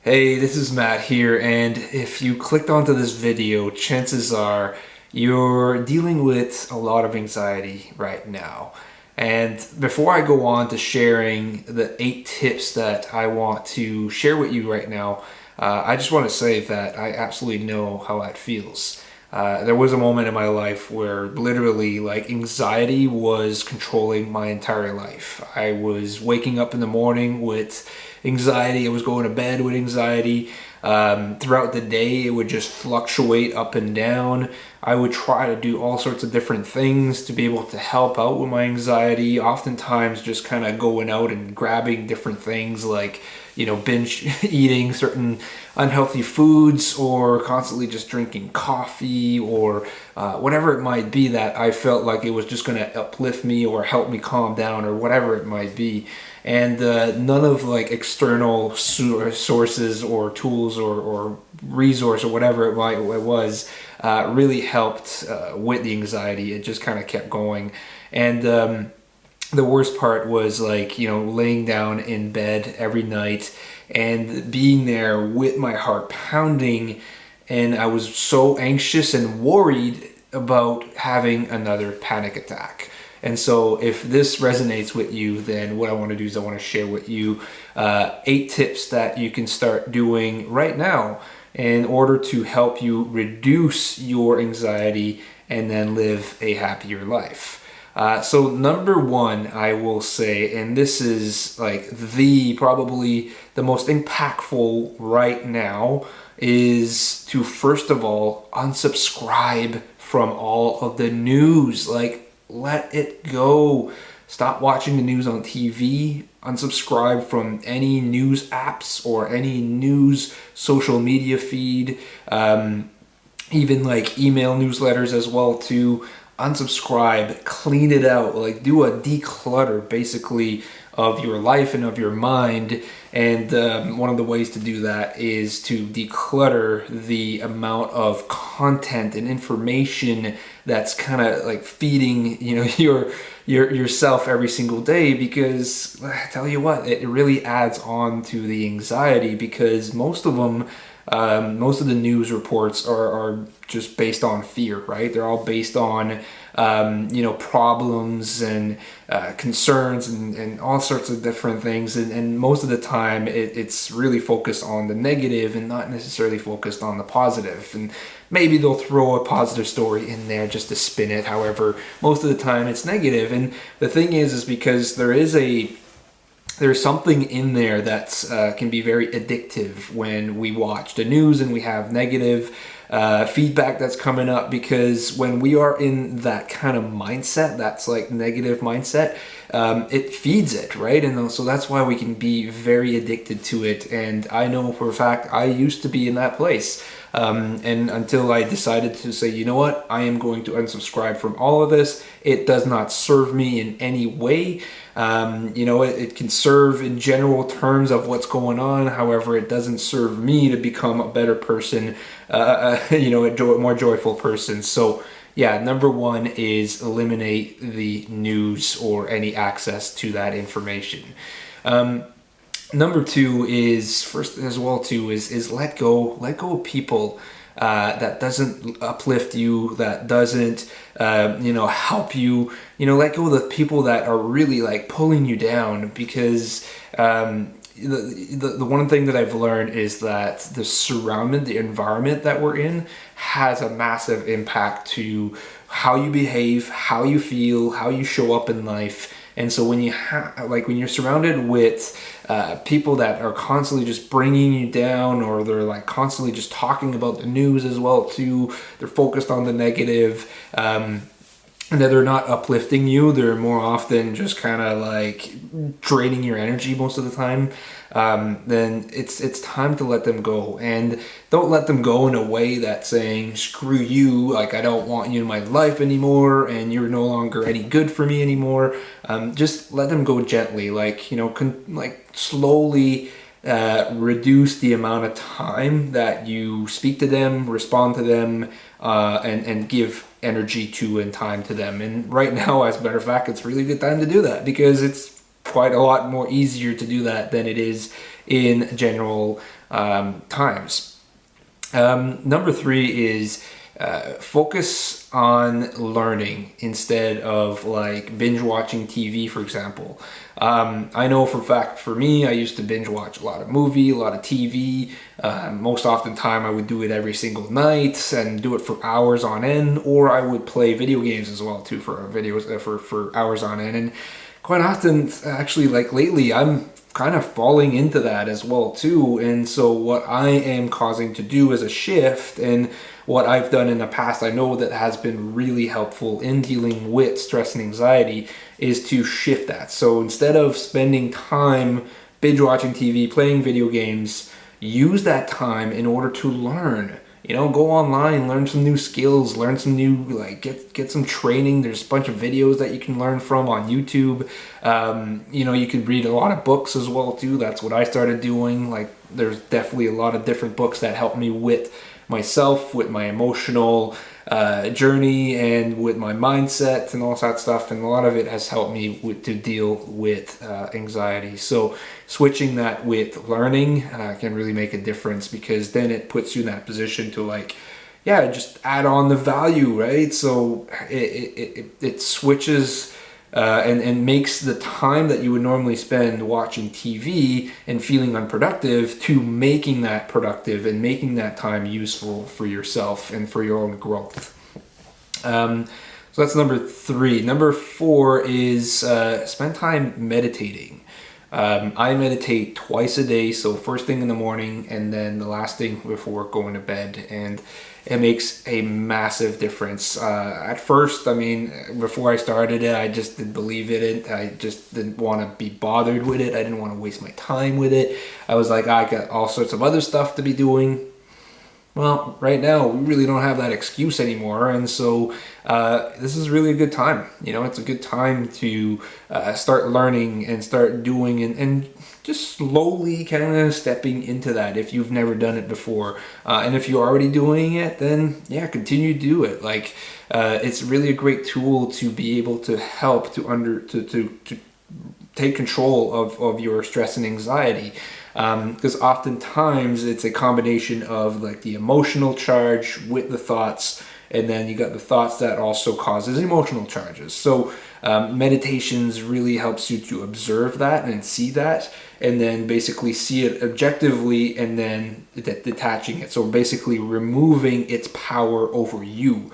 Hey, this is Matt here, and if you clicked onto this video, chances are you're dealing with a lot of anxiety right now. And before I go on to sharing the 8 tips that I want to share with you right now, I just want to say that I absolutely know how that feels. There was a moment in my life where literally like anxiety was controlling my entire life. I was waking up in the morning with anxiety. I was going to bed with anxiety. Throughout the day, it would just fluctuate up and down. I would try to do all sorts of different things to be able to help out with my anxiety. Oftentimes, just kind of going out and grabbing different things like, binge eating certain unhealthy foods, or constantly just drinking coffee, or whatever it might be that I felt like it was just going to uplift me or help me calm down, or whatever it might be. And none of like external sources or tools or resource or whatever it was really helped with the anxiety. It just kind of kept going. And the worst part was like, laying down in bed every night and being there with my heart pounding. And I was so anxious and worried about having another panic attack. And so if this resonates with you, then what I want to do is I want to share with you 8 tips that you can start doing right now in order to help you reduce your anxiety and then live a happier life. So number one, I will say, and this is like probably the most impactful right now, is to first of all unsubscribe from all of the news. Like, let it go. Stop watching the news on TV. Unsubscribe from any news apps or any news social media feed. Even like email newsletters as well too. Unsubscribe, clean it out, like do a declutter basically of your life and of your mind. And one of the ways to do that is to declutter the amount of content and information that's kind of like feeding yourself every single day, because I tell you what, it really adds on to the anxiety, because most of the news reports are just based on fear, right? They're all based on, problems and concerns and all sorts of different things. And most of the time it's really focused on the negative and not necessarily focused on the positive. And maybe they'll throw a positive story in there just to spin it. However, most of the time it's negative. And the thing is because there's something in there that's can be very addictive when we watch the news and we have negative feedback that's coming up, because when we are in that kind of mindset, that's like negative mindset, it feeds it, right? And so that's why we can be very addicted to it. And I know for a fact I used to be in that place. And until I decided to say, you know what, I am going to unsubscribe from all of this. It does not serve me in any way. It can serve in general terms of what's going on. However, it doesn't serve me to become a better person, a more joyful person. So yeah, number one is eliminate the news or any access to that information. Number two is first as well too is let go of people that doesn't uplift you, that doesn't help you. Let go of the people that are really like pulling you down, because the one thing that I've learned is that the environment that we're in has a massive impact to how you behave, how you feel, how you show up in life. And so when you're surrounded with people that are constantly just bringing you down, or they're like constantly just talking about the news as well too, they're focused on the negative, and that they're not uplifting you, they're more often just kind of like draining your energy most of the time, then it's time to let them go. And don't let them go in a way that's saying, screw you, like I don't want you in my life anymore and you're no longer any good for me anymore. Just let them go gently, like slowly reduce the amount of time that you speak to them, respond to them, and give energy to and time to them. And right now, as a matter of fact, it's really good time to do that, because it's quite a lot more easier to do that than it is in general times. Number 3 is focus on learning instead of like binge watching TV, for example. I know for a fact for me, I used to binge watch a lot of movie, a lot of TV. Most often time I would do it every single night and do it for hours on end, or I would play video games as well too for videos for hours on end. And quite often, actually, like lately, I'm kind of falling into that as well too. And so what I am causing to do as a shift, and what I've done in the past, I know that has been really helpful in dealing with stress and anxiety, is to shift that. So instead of spending time binge watching TV, playing video games, use that time in order to learn. You know, go online, learn some new skills, learn some new, like, get some training. There's a bunch of videos that you can learn from on YouTube. You know, you could read a lot of books as well too. That's what I started doing. Like, there's definitely a lot of different books that help me with myself, with my emotional journey, and with my mindset and all that stuff. And a lot of it has helped me to deal with anxiety. So switching that with learning can really make a difference, because then it puts you in that position to, like, yeah, just add on the value, right? So it switches and makes the time that you would normally spend watching TV and feeling unproductive to making that productive and making that time useful for yourself and for your own growth. So that's number 3. Number 4 is spend time meditating. I meditate twice a day, so first thing in the morning and then the last thing before going to bed, and it makes a massive difference. At first, I mean, before I started it, I just didn't believe in it. I just didn't want to be bothered with it. I didn't want to waste my time with it. I was like, I got all sorts of other stuff to be doing. Well, right now, we really don't have that excuse anymore, and so this is really a good time. You know, it's a good time to start learning and start doing, and just slowly kind of stepping into that if you've never done it before. And if you're already doing it, then yeah, continue to do it. Like, it's really a great tool to be able to help to take control of your stress and anxiety. Because oftentimes it's a combination of like the emotional charge with the thoughts, and then you got the thoughts that also causes emotional charges. So meditations really helps you to observe that and see that, and then basically see it objectively, and then detaching it. So basically removing its power over you.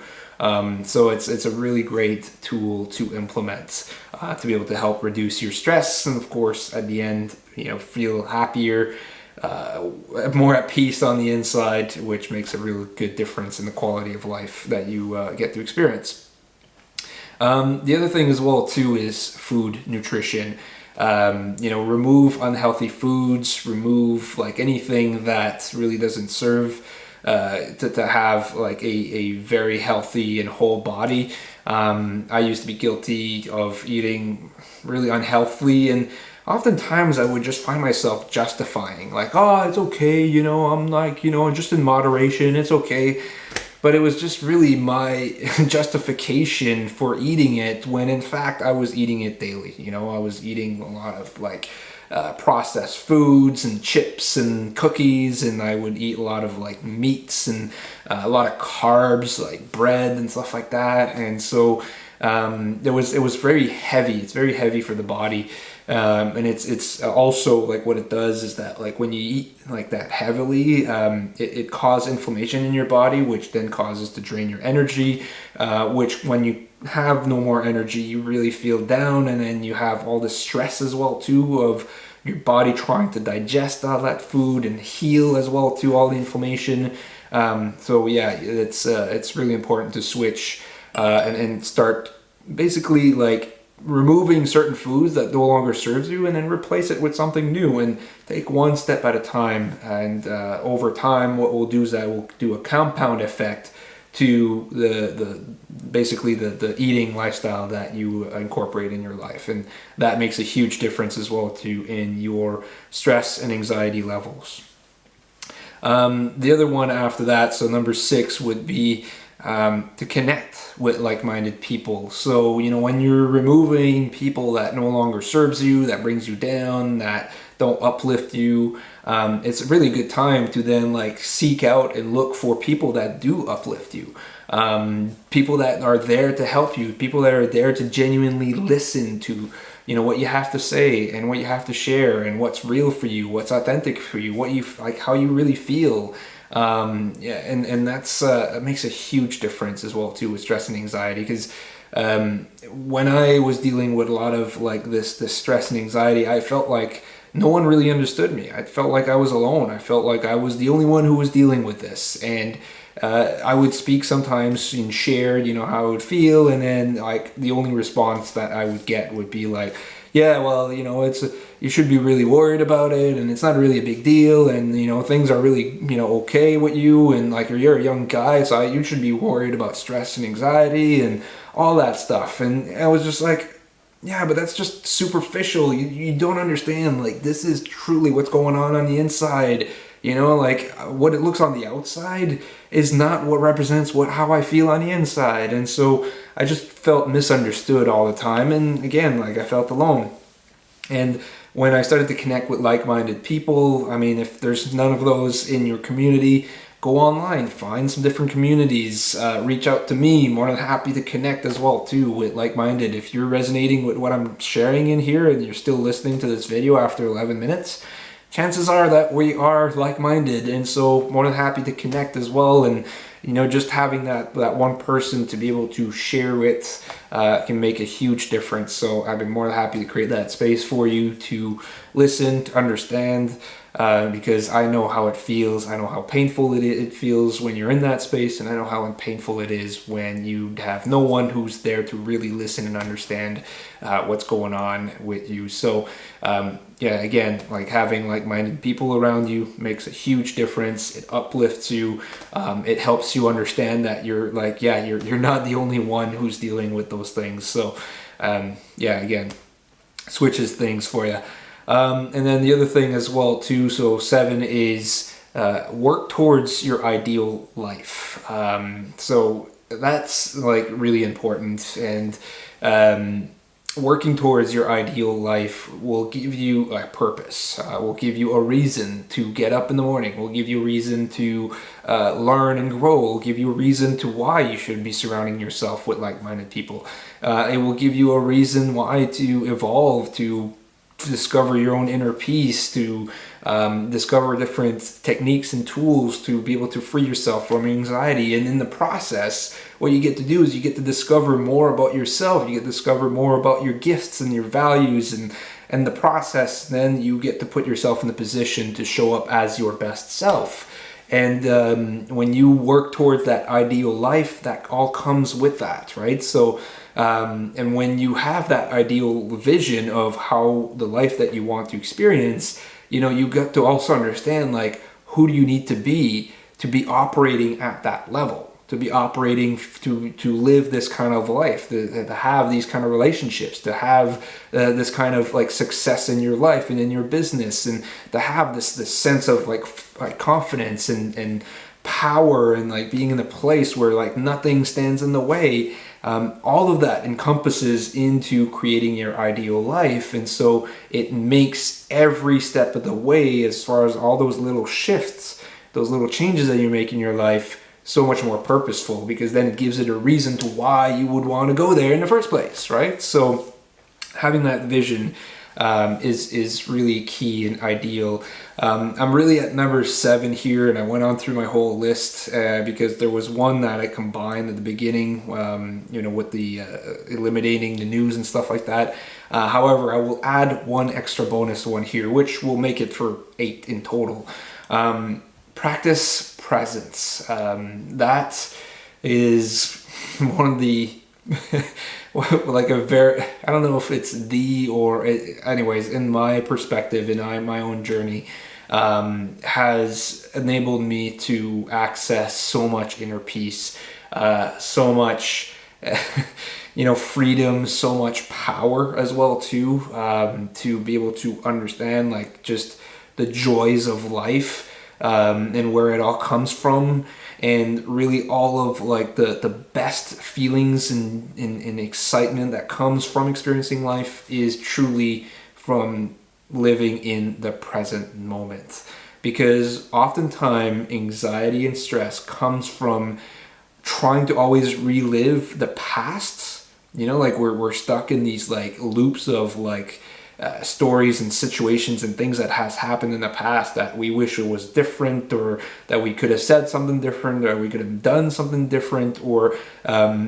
So it's a really great tool to implement to be able to help reduce your stress, and of course at the end, you know, feel happier, more at peace on the inside, which makes a real good difference in the quality of life that you get to experience. The other thing as well too is food nutrition. You know, remove unhealthy foods, remove like anything that really doesn't serve to have like a very healthy and whole body. I used to be guilty of eating really unhealthily, and oftentimes I would just find myself justifying, like, oh, it's okay, you know, I'm like, you know, just in moderation, it's okay. But it was just really my justification for eating it, when in fact I was eating it daily. You know, I was eating a lot of like processed foods and chips and cookies, and I would eat a lot of like meats and a lot of carbs like bread and stuff like that. And so it was very heavy. It's very heavy for the body. And it's also like what it does is that like when you eat like that heavily, it causes inflammation in your body, which then causes to drain your energy, which when you have no more energy, you really feel down, and then you have all the stress as well too of your body trying to digest all that food and heal as well to all the inflammation. So yeah, it's really important to switch and start basically like removing certain foods that no longer serves you, and then replace it with something new, and take one step at a time. And over time, what we'll do is that we'll do a compound effect to the eating lifestyle that you incorporate in your life, and that makes a huge difference as well too in your stress and anxiety levels. The other one after that, so number 6 would be to connect with like-minded people. So, you know, when you're removing people that no longer serves you, that brings you down, that don't uplift you, it's a really good time to then like seek out and look for people that do uplift you. People that are there to help you, people that are there to genuinely listen to, you know, what you have to say and what you have to share and what's real for you, what's authentic for you, what you like, how you really feel. Yeah, and that's it makes a huge difference as well too with stress and anxiety, because when I was dealing with a lot of like this stress and anxiety, I felt like no one really understood me. I felt like I was alone. I felt like I was the only one who was dealing with this. And I would speak sometimes and share, you know, how I would feel, and then like the only response that I would get would be like, yeah, well, you know, you should be really worried about it, and it's not really a big deal, and you know, things are really, you know, okay with you, and like you're a young guy, so you should be worried about stress and anxiety and all that stuff. And I was just like, yeah, but that's just superficial. You don't understand. Like, this is truly what's going on the inside. You know, like what it looks on the outside is not what represents how I feel on the inside. And so I just felt misunderstood all the time. And again, like I felt alone. And when I started to connect with like-minded people, I mean, if there's none of those in your community, go online, find some different communities, reach out to me. More than happy to connect as well too with like-minded. If you're resonating with what I'm sharing in here and you're still listening to this video after 11 minutes, chances are that we are like-minded, and so more than happy to connect as well. And you know, just having that one person to be able to share with can make a huge difference. So I've been more than happy to create that space for you to listen, to understand, because I know how it feels. I know how painful it feels when you're in that space, and I know how painful it is when you have no one who's there to really listen and understand what's going on with you. So yeah, again, like having like-minded people around you makes a huge difference. It uplifts you. It helps you understand that you're like, yeah, you're not the only one who's dealing with those things. So yeah, again, switches things for you. And then the other thing as well too, so 7 is work towards your ideal life. So that's like really important, and working towards your ideal life will give you a purpose, will give you a reason to get up in the morning, will give you a reason to learn and grow, will give you a reason to why you should be surrounding yourself with like-minded people. It will give you a reason why to evolve, to discover your own inner peace, to discover different techniques and tools to be able to free yourself from anxiety. And in the process, what you get to do is you get to discover more about yourself. You get to discover more about your gifts and your values, and the process, then you get to put yourself in the position to show up as your best self. And when you work towards that ideal life, that all comes with that, right? So and when you have that ideal vision of how the life that you want to experience, you know, you got to also understand, like, who do you need to be operating at that level, to be operating to live this kind of life, to have these kind of relationships, to have this kind of like success in your life and in your business, and to have this sense of like confidence and power, and like being in a place where like nothing stands in the way. All of that encompasses into creating your ideal life. And so it makes every step of the way, as far as all those little shifts, those little changes that you make in your life, so much more purposeful, because then it gives it a reason to why you would want to go there in the first place, right? So having that vision is really key and ideal. I'm really at number 7 here, and I went on through my whole list because there was one that I combined at the beginning, you know, with the eliminating the news and stuff like that. However, I will add one extra bonus one here, which will make it for 8 in total. Practice presence. That is one of the like a very, I don't know if it's anyways, in my perspective, in my own journey, has enabled me to access so much inner peace, so much you know, freedom, so much power as well too, to be able to understand like just the joys of life, and where it all comes from. And really all of like the best feelings and excitement that comes from experiencing life is truly from living in the present moment. Because oftentimes anxiety and stress comes from trying to always relive the past. You know, like we're stuck in these like loops of like stories and situations and things that has happened in the past that we wish it was different, or that we could have said something different, or we could have done something different, or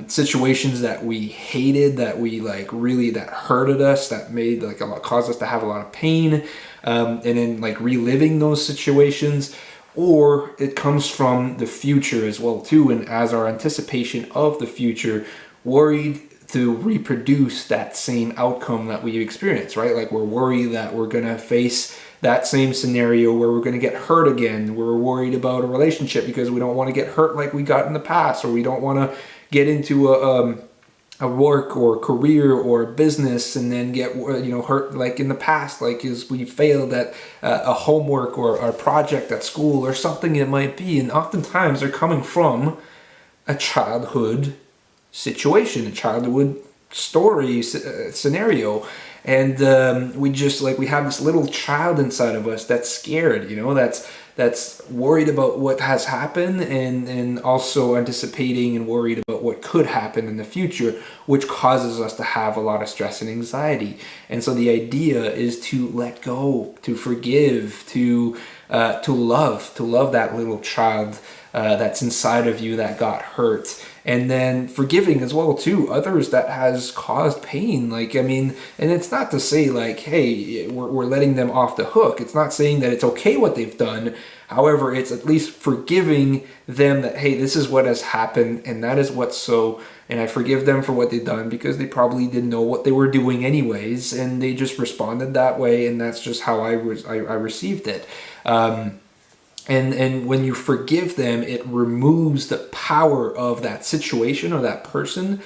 situations that we hated, that we like really, that hurted us, that made like caused us to have a lot of pain, and then like reliving those situations. Or it comes from the future as well too, and as our anticipation of the future, worried to reproduce that same outcome that we experience, right? Like we're worried that we're gonna face that same scenario where we're gonna get hurt again. We're worried about a relationship because we don't want to get hurt like we got in the past, or we don't want to get into a work or career or business and then get hurt like in the past, like as we failed at a homework or a project at school or something it might be. And oftentimes they're coming from a childhood situation, a childhood story scenario, and we have this little child inside of us that's scared, that's worried about what has happened, and also anticipating and worried about what could happen in the future, which causes us to have a lot of stress and anxiety. And so the idea is to let go, to forgive, to love that little child that's inside of you that got hurt, and then forgiving as well too others that has caused pain. And it's not to say like, hey, we're letting them off the hook. It's not saying that it's okay what they've done. However, it's at least forgiving them that, hey, this is what has happened, and that is what's so, and I forgive them for what they've done because they probably didn't know what they were doing anyways, and they just responded that way, and that's just how I received it. And when you forgive them, it removes the power of that situation or that person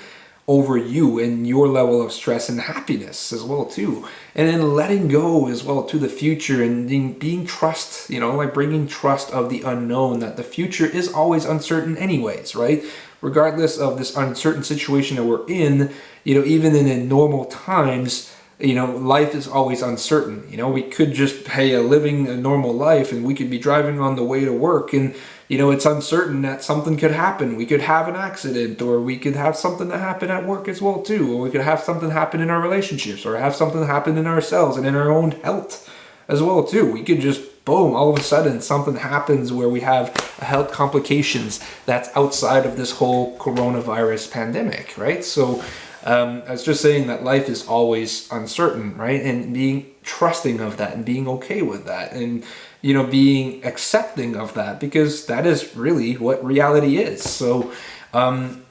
over you and your level of stress and happiness as well too. And then letting go as well to the future, and being trust, like bringing trust of the unknown, that the future is always uncertain anyways, right? Regardless of this uncertain situation that we're in, even in normal times, life is always uncertain. We could just living a normal life, and we could be driving on the way to work, and it's uncertain that something could happen. We could have an accident, or we could have something that happen at work as well too, or we could have something happen in our relationships, or have something happen in ourselves and in our own health as well too. We could just boom, all of a sudden something happens where we have health complications that's outside of this whole coronavirus pandemic, right? So I was just saying that life is always uncertain, right? And being trusting of that, and being okay with that, and being accepting of that, because that is really what reality is. So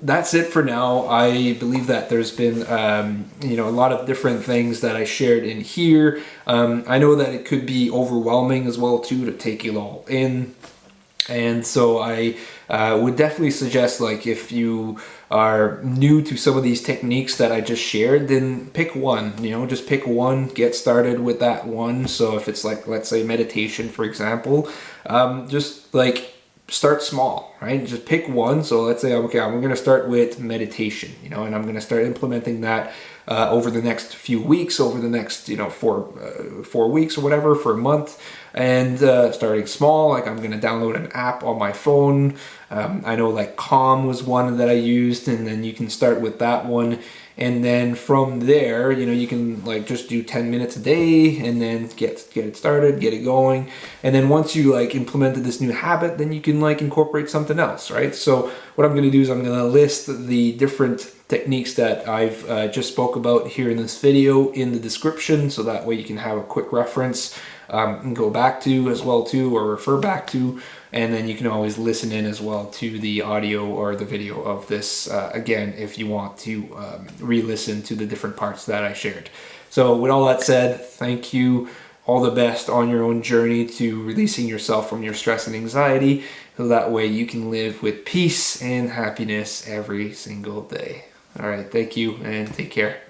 that's it for now. I believe that there's been a lot of different things that I shared in here. I know that it could be overwhelming as well too to take it all in. And so I would definitely suggest, like, if you are new to some of these techniques that I just shared, then pick one, just pick one, get started with that one. So if it's like, let's say meditation, for example, just like start small, right? Just pick one. So let's say, okay, I'm going to start with meditation, and I'm going to start implementing that over the next few weeks, over the next, 4 weeks or whatever, for a month. And starting small, like I'm going to download an app on my phone. I know like Calm was one that I used, and then you can start with that one. And then from there, you can like just do 10 minutes a day, and then get it started, get it going. And then once you like implemented this new habit, then you can like incorporate something else, right? So what I'm going to do is I'm going to list the different techniques that I've just spoke about here in this video in the description, so that way you can have a quick reference and go back to as well too, or refer back to, and then you can always listen in as well to the audio or the video of this again if you want to re-listen to the different parts that I shared. So with all that said, thank you. All the best on your own journey to releasing yourself from your stress and anxiety, so that way you can live with peace and happiness every single day. All right, thank you, and take care.